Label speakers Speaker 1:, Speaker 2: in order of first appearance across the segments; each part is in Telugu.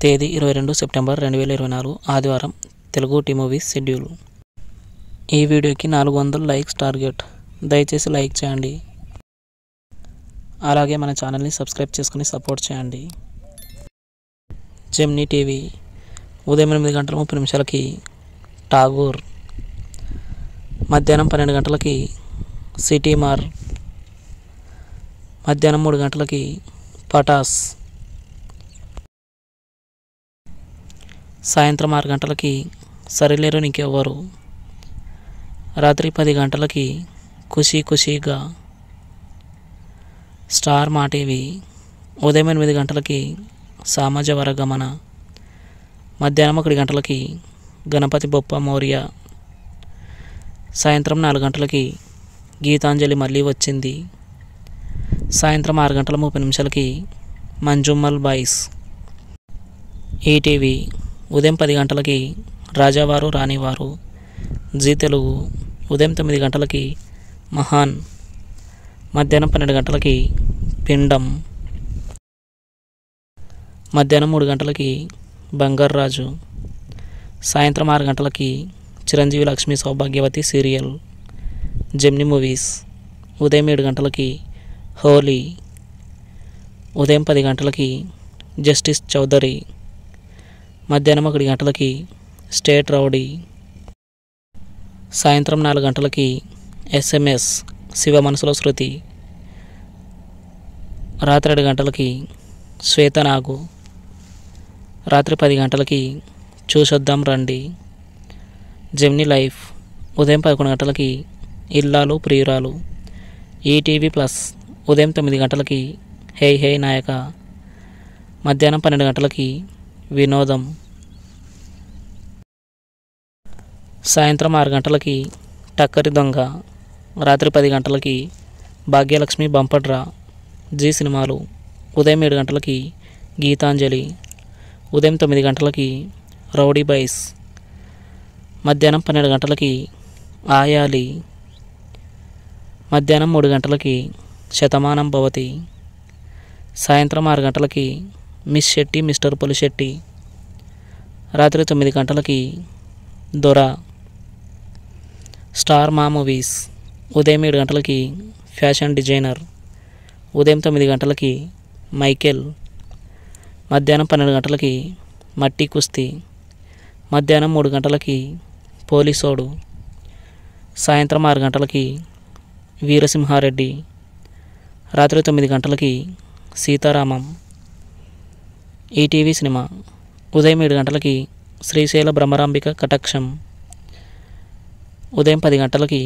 Speaker 1: తేదీ 22 సెప్టెంబర్ 2024 ఆదివారం. Telugu T movies schedule. ఈ వీడియోకి 400 లైక్స్ టార్గెట్. దయచేసి లైక్ చేయండి. అలాగే మన ఛానల్ని సబ్స్క్రైబ్ చేసుకుని సపోర్ట్ చేయండి. జెమినీ టీవీ ఉదయం 8:30 ఠాగూర్, మధ్యాహ్నం 12 గంటలకి సిటీ మార్, మధ్యాహ్నం 3 గంటలకి పటాస్, సాయంత్రం 6 గంటలకి సరిలేరు నీకెవ్వరు, రాత్రి 10 గంటలకి ఖుషీ ఖుషీగా. స్టార్ మా టీవీ ఉదయం 8 గంటలకి సామాజ వరగమన, మధ్యాహ్నం 1 గంటలకి గణపతి బొప్ప మోరియా, సాయంత్రం 4 గంటలకి గీతాంజలి మళ్ళీ వచ్చింది, సాయంత్రం 6:30 మంజుమ్మల్ బాయ్స్. ఈటీవీ ఉదయం 10 గంటలకి రాజావారు రాణివారు. జీ తెలుగు ఉదయం 9 గంటలకి మహాన్, మధ్యాహ్నం 12 గంటలకి పిండం, మధ్యాహ్నం 3 గంటలకి బంగార్రాజు, సాయంత్రం 6 గంటలకి Chiranjeevi Lakshmi Sowbhagyavathi serial. Gemini movies ఉదయం 7 గంటలకి హోలీ, ఉదయం 10 గంటలకి జస్టిస్ చౌదరి, మధ్యాహ్నం 1 గంటలకి స్టేట్ రౌడీ, సాయంత్రం 4 గంటలకి SMS శివ మనసులో శృతి, రాత్రి 7 గంటలకి శ్వేతనాగు, రాత్రి 10 గంటలకి చూసొద్దాం రండి. జెమినీ లైఫ్ ఉదయం 11 గంటలకి ఇల్లాలు ప్రియురాలు. ఈటీవీ ప్లస్ ఉదయం 9 గంటలకి హే హే నాయక, మధ్యాహ్నం 12 గంటలకి వినోదం, సాయంత్రం 6 గంటలకి టక్కరి దొంగ, రాత్రి 10 గంటలకి భాగ్యలక్ష్మి బంపడ్రా. జీ సినిమాలు ఉదయం 7 గంటలకి గీతాంజలి, ఉదయం 9 గంటలకి రౌడీ బాయ్స్, మధ్యాహ్నం 12 గంటలకి ఆయాలి, మధ్యాహ్నం 3 గంటలకి శతమానం భవతి, సాయంత్రం 6 గంటలకి మిస్ శెట్టి మిస్టర్ పులిశెట్టి, రాత్రి 9 గంటలకి దొర. స్టార్ మా మూవీస్ ఉదయం 7 గంటలకి ఫ్యాషన్ డిజైనర్, ఉదయం 9 గంటలకి మైకేల్, మధ్యాహ్నం 12 గంటలకి మట్టి కుస్తీ, మధ్యాహ్నం 3 గంటలకి పోలీసోడు, సాయంత్రం 6 గంటలకి వీరసింహారెడ్డి, రాత్రి 9 గంటలకి సీతారామం. ఈటీవీ సినిమా ఉదయం 7 గంటలకి శ్రీశైల బ్రహ్మరాంబిక కటాక్షం, ఉదయం 10 గంటలకి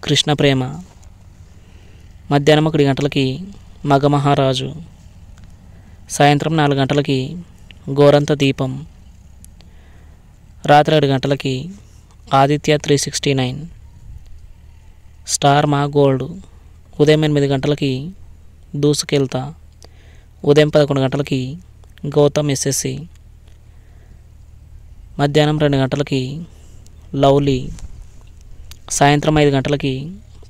Speaker 1: కృష్ణ ప్రేమ, మధ్యాహ్నం 1 గంటలకి మగమహారాజు, సాయంత్రం 4 గంటలకి గోరంత దీపం, రాత్రి 7 గంటలకి ఆదిత్య 369. స్టార్ మా గోల్డ్ ఉదయం 8 గంటలకి దూసుకెళ్తా, ఉదయం 11 గంటలకి గౌతమ్ SSC, మధ్యాహ్నం 2 గంటలకి లవ్లీ, సాయంత్రం 5 గంటలకి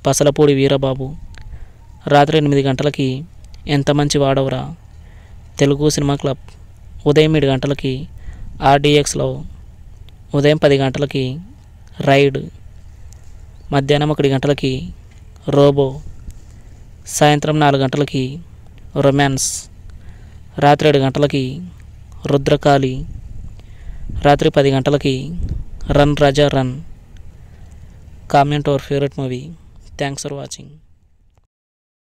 Speaker 1: పసలపూడి వీరబాబు, రాత్రి 8 గంటలకి ఎంత మంచి వాడవరా తెలుగు సినిమా క్లబ్, ఉదయం 7 గంటలకి RDX లవ్, ఉదయం 10 గంటలకి రైడ్, మధ్యాహ్నం 1 గంటలకి రోబో, సాయంత్రం 4 గంటలకి రొమాన్స్, రాత్రి 7 గంటలకి రుద్రకాళి, రాత్రి 10 గంటలకి run Raja run. Comment our favourite movie. Thanks for watching.